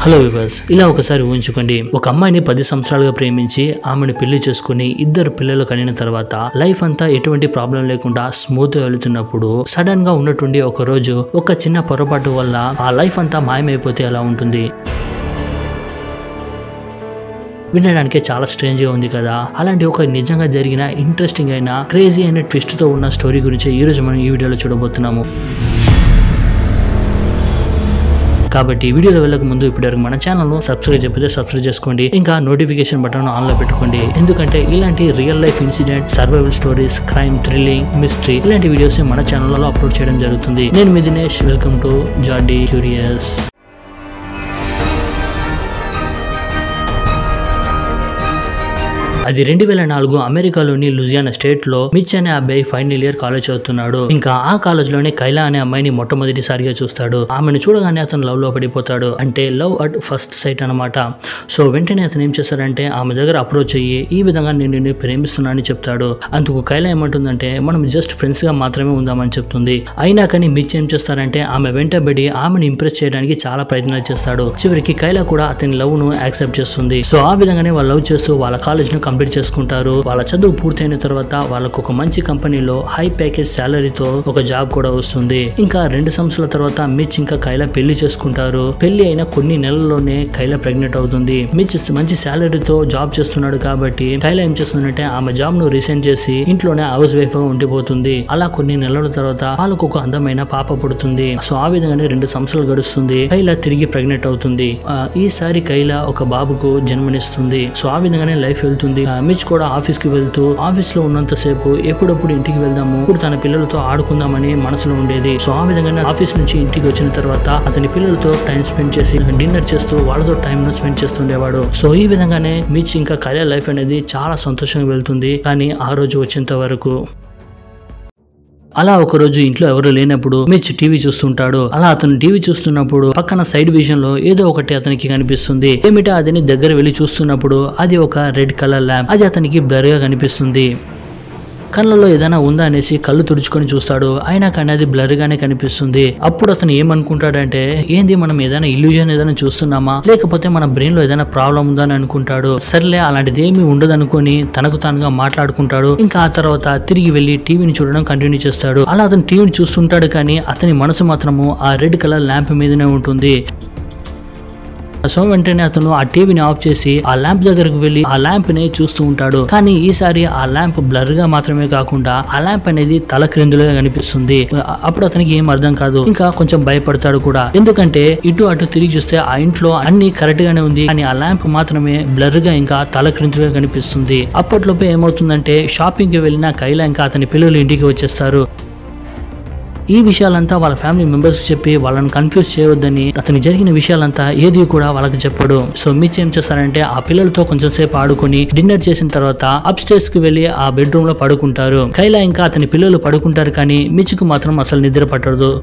Hello viewers, ఇలా ఒకసారి ఊహించుకోండి. ఒక అమ్మాయిని 10 సంవత్సరాలుగా ప్రేమించి ఆమెను పెళ్లి చేసుకుని 2 పిల్లలు కనిన తర్వాత లైఫ్ అంతా ఎటువంటి ప్రాబ్లం లేకుండా స్మూత్ గా వెళుతున్నప్పుడు సడన్ గా ఉన్నట్టుండి ఒక రోజు ఒక చిన్న పొరపాటు వల్ల ఆ లైఫ్ అంతా మాయమైపోతే ఎలా ఉంటుంది? వినడానికే చాలా స్ట్రేంజ్ గా ఉంది కదా. అలాంటి ఒక నిజంగా జరిగిన ఇంట్రెస్టింగ్ అయిన క్రేజీ అయిన ట్విస్ట్ తో ఉన్న స్టోరీ గురించి ఈ రోజు మనం ఈ వీడియోలో చూడబోతున్నాము. కాబట్టి వీడియోలో వెళ్ళక ముందు ఇప్పటివరకు మన ఛానల్ ను సబ్స్క్రైబ్ చేయకపోతే సబ్స్క్రైబ్ చేసుకోండి. ఇంకా నోటిఫికేషన్ బటన్ ఆన్ లో పెట్టుకోండి. ఎందుకంటే ఇలాంటి real life incident, survival stories, crime, thrilling, mystery ఇలాంటి వీడియోస్ మన ఛానల్లో అప్లోడ్ చేయడం జరుగుతుంది. నేను మీ Dinesh. Welcome to Jordy Curious. అది 2004 అమెరికాలోని లూజియానా స్టేట్ లో మిచ్ అనే అబ్బాయి ఫైనల్ ఇయర్ కాలేజ్ చదువుతున్నాడు. ఇంకా ఆ కాలేజ్ లోనే కైలా అనే అమ్మాయిని మొట్టమొదటిసారిగా చూస్తాడు. ఆమెను చూడగానే అతను లవ్ లో పడిపోతాడు. అంటే లవ్ అట్ ఫస్ట్ సైట్ అనమాట. సో వెంటనే అతను ఏం చేస్తాడంటే ఆమె దగ్గర అప్రోచ్ అయ్యి ఈ విధంగా నేను నిన్ను ప్రేమిస్తున్నానని చెప్తాడు. అందుకు కైలా ఏమంటుందంటే మనం జస్ట్ ఫ్రెండ్స్ గా మాత్రమే ఉందామని చెప్తుంది. అయినా కానీ మిచ్ ఏం చేస్తారంటే ఆమె వెంటబడి ఆమెను ఇంప్రెస్ చేయడానికి చాలా ప్రయత్నాలు చేస్తాడు. చివరికి కైలా కూడా అతని లవ్ ను యాక్సెప్ట్ చేస్తుంది. సో ఆ విధంగానే వాళ్ళు లవ్ చేస్తూ వాళ్ళ కాలేజ్ ను కంప్లీట్ చేసుకుంటారు. వాళ్ళ చదువు పూర్తయిన తర్వాత వాళ్ళకు ఒక మంచి కంపెనీలో హై ప్యాకేజ్ శాలరీతో ఒక జాబ్ కూడా వస్తుంది. ఇంకా 2 సంవత్సరాల తర్వాత మిచ్ ఇంకా కైలా పెళ్లి చేసుకుంటారు. పెళ్లి అయిన కొన్ని నెలల్లోనే కైలా ప్రెగ్నెంట్ అవుతుంది. మిచ్ మంచి శాలరీతో జాబ్ చేస్తున్నాడు కాబట్టి కైలా ఏం చేస్తుందంటే ఆమె జాబ్ ను రిజైన్ చేసి ఇంట్లోనే హౌస్ వైఫ్ గా ఉండిపోతుంది. అలా కొన్ని నెలల తర్వాత వాళ్ళకు ఒక అందమైన పాప పుడుతుంది. సో ఆ విధంగానే 2 సంవత్సరాలు గడుస్తుంది. కైలా తిరిగి ప్రెగ్నెంట్ అవుతుంది. ఈసారి కైలా ఒక బాబుకు జన్మనిస్తుంది. సో ఆ విధంగానే లైఫ్ వెళ్తుంది. మిచ్ కూడా ఆఫీస్ కి వెళ్తూ ఆఫీస్ లో ఉన్నంత సేపు ఎప్పుడప్పుడు ఇంటికి వెళ్దాము, ఇప్పుడు తన పిల్లలతో ఆడుకుందామని మనసులో ఉండేది. సో ఆ విధంగానే ఆఫీస్ నుంచి ఇంటికి వచ్చిన తర్వాత అతని పిల్లలతో టైం స్పెండ్ చేసి డిన్నర్ చేస్తూ వాళ్ళతో టైం స్పెండ్ చేస్తుండేవాడు. సో ఈ విధంగానే మిచ్ ఇంకా కైలా లైఫ్ అనేది చాలా సంతోషంగా వెళ్తుంది. కానీ ఆ రోజు వచ్చేంత వరకు అలా ఒక రోజు ఇంట్లో ఎవరు లేనప్పుడు మిచ్ టీవీ చూస్తుంటాడు. అలా అతను టీవీ చూస్తున్నప్పుడు పక్కన సైడ్ విజన్ లో ఏదో ఒకటి అతనికి కనిపిస్తుంది. ఏమిటో అదని దగ్గర వెళ్లి చూస్తున్నప్పుడు అది ఒక రెడ్ కలర్ ల్యాంప్. అది అతనికి బ్లర్ గా కనిపిస్తుంది. కళ్ళలో ఏదైనా ఉందా అనేసి కళ్ళు తుడుచుకొని చూస్తాడు. అయినా కానీ అది బ్లర్ గానే కనిపిస్తుంది. అప్పుడు అతను ఏమనుకుంటాడంటే ఏంది మనం ఏదైనా ఇల్యూజన్ ఏదైనా చూస్తున్నామా, లేకపోతే మన బ్రెయిన్ లో ఏదైనా ప్రాబ్లం ఉందా అని అనుకుంటాడు. సర్లే అలాంటిది ఏమీ ఉండదు అనుకుని తనకు తానుగా మాట్లాడుకుంటాడు. ఇంకా ఆ తర్వాత తిరిగి వెళ్లి టీవీని చూడడం కంటిన్యూ చేస్తాడు. అలా అతను టీవీని చూస్తుంటాడు కానీ అతని మనసు మాత్రము ఆ రెడ్ కలర్ ల్యాంప్ మీదనే ఉంటుంది. సో వెంటనే అతను ఆ టీవీని ఆఫ్ చేసి ఆ ల్యాంప్ దగ్గరకు వెళ్లి ఆ ల్యాంప్ ని చూస్తూ ఉంటాడు. కానీ ఈసారి ఆ ల్యాంప్ బ్లర్ గా మాత్రమే కాకుండా ఆ ల్యాంప్ అనేది తల క్రిందులుగా కనిపిస్తుంది. అప్పుడు అతనికి ఏం అర్థం కాదు. ఇంకా కొంచెం భయపడతాడు కూడా. ఎందుకంటే ఇటు అటు తిరిగి చూస్తే ఆ ఇంట్లో అన్ని కరెక్ట్ గానే ఉంది, కానీ ఆ ల్యాంప్ మాత్రమే బ్లర్ గా ఇంకా తల క్రిందులుగా కనిపిస్తుంది. అప్పట్లోపే ఏమవుతుందంటే షాపింగ్ కి వెళ్లిన కైలా ఇంకా అతని పిల్లలు ఇంటికి వచ్చేస్తారు. ఈ విషయాలంతా వాళ్ళ ఫ్యామిలీ మెంబర్స్ చెప్పి వాళ్ళని కన్ఫ్యూజ్ చేయవద్దని అతనికి జరిగిన విషయాలంతా ఏది కూడా వాళ్ళకి చెప్పడు. సో మిచ్ ఏం చేస్తారంటే ఆ పిల్లలతో కొంచెం సేపు ఆడుకుని డిన్నర్ చేసిన తర్వాత అప్ స్టేర్స్ కి వెళ్లి ఆ బెడ్రూమ్ లో పడుకుంటారు. కైలా ఇంకా అతని పిల్లలు పడుకుంటారు కానీ మిచ్ కు మాత్రం అసలు నిద్ర పట్టదు.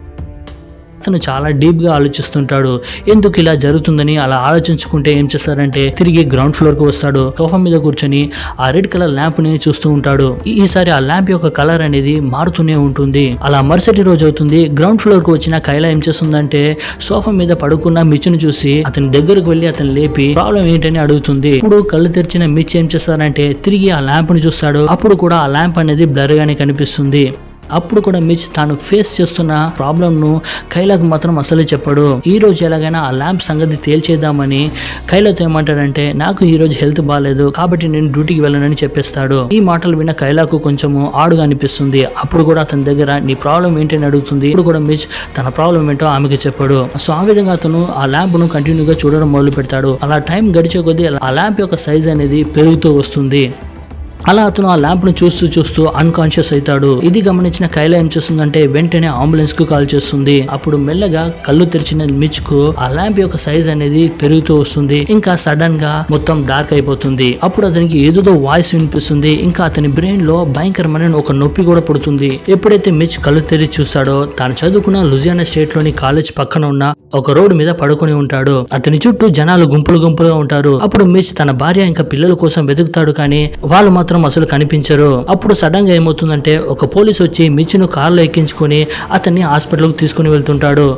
అతను చాలా డీప్ గా ఆలోచిస్తుంటాడు. ఎందుకు ఇలా జరుగుతుందని అలా ఆలోచించుకుంటే ఏం చేస్తారంటే తిరిగి గ్రౌండ్ ఫ్లోర్ కు వస్తాడు. సోఫా మీద కూర్చొని ఆ రెడ్ కలర్ ల్యాంప్ ని చూస్తూ ఉంటాడు. ఈసారి ఆ ల్యాంప్ యొక్క కలర్ అనేది మారుతూనే ఉంటుంది. అలా మరుసటి రోజు అవుతుంది. గ్రౌండ్ ఫ్లోర్ కు వచ్చిన కైలా ఏం చేస్తుందంటే సోఫా మీద పడుకున్న మిచ్ ను చూసి అతని దగ్గరకు వెళ్లి అతను లేపి ప్రాబ్లం ఏంటని అడుగుతుంది. ఇప్పుడు కళ్ళు తెరిచిన మిచ్ ఏం చేస్తారంటే తిరిగి ఆ ల్యాంప్ ని చూస్తాడు. అప్పుడు కూడా ఆ ల్యాంప్ అనేది బ్లర్ గానే కనిపిస్తుంది. అప్పుడు కూడా మిచ్ తాను ఫేస్ చేస్తున్న ప్రాబ్లం ను కైలాకు మాత్రం అసలు చెప్పడు. ఈ రోజు ఎలాగైనా ఆ ల్యాంప్ సంగతి తేల్చేద్దామని కైలాతో ఏమంటాడంటే నాకు ఈ రోజు హెల్త్ బాగాలేదు కాబట్టి నేను డ్యూటీకి వెళ్ళనని చెప్పేస్తాడు. ఈ మాటలు విన్న కైలాకు కొంచెము ఆడుగా అనిపిస్తుంది. అప్పుడు కూడా అతని దగ్గర నీ ప్రాబ్లం ఏంటని అడుగుతుంది. ఇప్పుడు కూడా మిచ్ తన ప్రాబ్లం ఏంటో ఆమెకి చెప్పాడు. సో ఆ విధంగా అతను ఆ ల్యాంప్ ను కంటిన్యూగా చూడడం మొదలు పెడతాడు. అలా టైం గడిచే కొద్దీ ఆ ల్యాంప్ యొక్క సైజ్ అనేది పెరుగుతూ వస్తుంది. అలా అతను ఆ ల్యాంప్ ను చూస్తూ అన్కాన్షియస్ అవుతాడు. ఇది గమనించిన కైలా ఏం చేస్తుందంటే వెంటనే అంబులెన్స్ కు కాల్ చేస్తుంది. అప్పుడు మెల్లగా కళ్ళు తెరిచిన మిచ్ కు ఆ ల్యాంప్ యొక్క సైజ్ అనేది పెరుగుతూ వస్తుంది. ఇంకా సడన్ గా మొత్తం డార్క్ అయిపోతుంది. అప్పుడు అతనికి ఏదో వాయిస్ వినిపిస్తుంది. ఇంకా అతని బ్రెయిన్ లో భయంకరమైన ఒక నొప్పి కూడా పుడుతుంది. ఎప్పుడైతే మిచ్ కళ్ళు తెరిచి చూస్తాడో తాను చదువుకున్న లూజియానా స్టేట్ లోని కాలేజ్ పక్కన ఉన్న ఒక రోడ్డు మీద పడుకొని ఉంటాడు. అతని చుట్టూ జనాలు గుంపులుగా ఉంటారు. అప్పుడు మిచ్ తన భార్య ఇంకా పిల్లల కోసం వెతుకుతాడు కానీ వాళ్ళు మాత్రం అసలు కనిపించరు. అప్పుడు సడన్ గా ఏమవుతుందంటే ఒక పోలీస్ వచ్చి మిచ్ ను కారులో ఎక్కించుకొని అతన్ని హాస్పిటల్ కు తీసుకుని వెళ్తుంటాడు.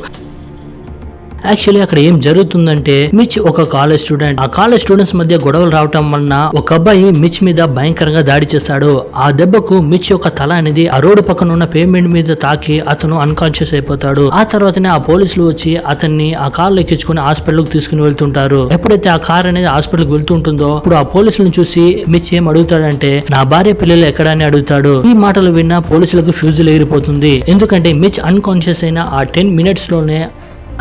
యాక్చువల్లీ అక్కడ ఏం జరుగుతుందంటే మిచ్ ఒక కాలేజ్ స్టూడెంట్. ఆ కాలేజ్ స్టూడెంట్స్ మధ్య గొడవలు రావటం వలన ఒక అబ్బాయి మిచ్ మీద భయంకరంగా దాడి చేస్తాడు. ఆ దెబ్బకు మిచ్ యొక్క తల అనేది ఆ రోడ్డు పక్కన ఉన్న పేమెంట్ మీద తాకి అతను అన్కాన్షియస్ అయిపోతాడు. ఆ తర్వాతనే ఆ పోలీసులు వచ్చి అతన్ని ఆ కార్ ఎక్కించుకుని హాస్పిటల్ కి తీసుకుని వెళ్తుంటారు. ఎప్పుడైతే ఆ కార్ అనేది హాస్పిటల్ కి వెళ్తుంటుందో ఇప్పుడు ఆ పోలీసులను చూసి మిచ్ ఏం అడుగుతాడంటే నా భార్య పిల్లలు ఎక్కడ అని అడుగుతాడు. ఈ మాటలు విన్న పోలీసులకు ఫ్యూజులు ఎగిరిపోతుంది. ఎందుకంటే మిచ్ అన్కాన్షియస్ అయిన ఆ 10 minutes లోనే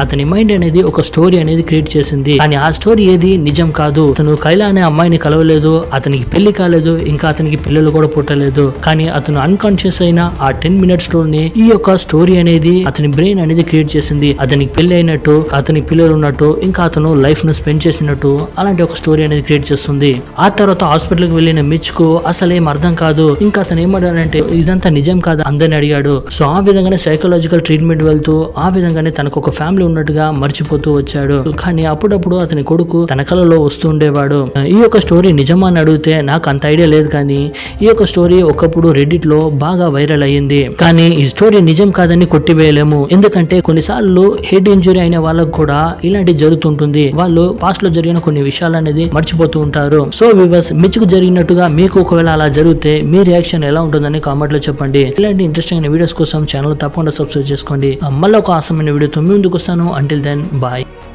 అతని మైండ్ అనేది ఒక స్టోరీ అనేది క్రియేట్ చేసింది. కానీ ఆ స్టోరీ ఏది నిజం కాదు. అతను కైలా అనే అమ్మాయిని కలవలేదు, అతనికి పెళ్లి కాలేదు, ఇంకా అతనికి పిల్లలు కూడా పుట్టలేదు. కానీ అతను అన్కాన్షియస్ అయిన ఆ 10 minutes లోనే ఈ యొక్క స్టోరీ అనేది అతని బ్రెయిన్ అనేది క్రియేట్ చేసింది. అతనికి పెళ్లి అయినట్టు, అతని పిల్లలు ఉన్నట్టు, ఇంకా అతను లైఫ్ ను స్పెండ్ చేసినట్టు అలాంటి ఒక స్టోరీ అనేది క్రియేట్ చేస్తుంది. ఆ తర్వాత హాస్పిటల్ కి వెళ్లిన మిచ్ కు అసలు ఏం అర్థం కాదు. ఇంకా అతను ఏమన్నాడంటే ఇదంతా నిజం కాదు అందరిని అడిగాడు. సో ఆ విధంగానే సైకలాజికల్ ట్రీట్మెంట్ వెళ్తూ ఆ విధంగానే తనకు ఒక ఫ్యామిలీ ఉన్నట్టుగా మర్చిపోతూ వచ్చాడు. కానీ అప్పుడప్పుడు అతని కొడుకు తన కలలో వస్తూ ఉండేవాడు. ఈ యొక్క స్టోరీ నిజమా అని అడిగితే నాకు అంత ఐడియా లేదు. కానీ ఈ యొక్క స్టోరీ ఒకప్పుడు రెడ్డిట్ లో బాగా వైరల్ అయ్యింది. కానీ ఈ స్టోరీ నిజం కాదని కొట్టివేయలేము. ఎందుకంటే కొన్నిసార్లు హెడ్ ఇంజురీ అయిన వాళ్ళకు కూడా ఇలాంటి జరుగుతుంటుంది. వాళ్ళు పాస్ట్ లో జరిగిన కొన్ని విషయాలు అనేది మర్చిపోతూ ఉంటారు. సో వివర్స్, మిచ్ కు జరిగినట్టుగా మీకు ఒకవేళ అలా జరిగితే మీ రియాక్షన్ ఎలా ఉంటుందని కామెంట్ లో చెప్పండి. ఇలాంటి ఇంట్రెస్టింగ్ వీడియోస్ కోసం ఛానల్ తప్పకుండా సబ్స్క్రైబ్ చేసుకోండి. మళ్ళీ ఒక ఆసమైన వీడియోతో మీ ముందుకు వస్తాను. Until then, bye.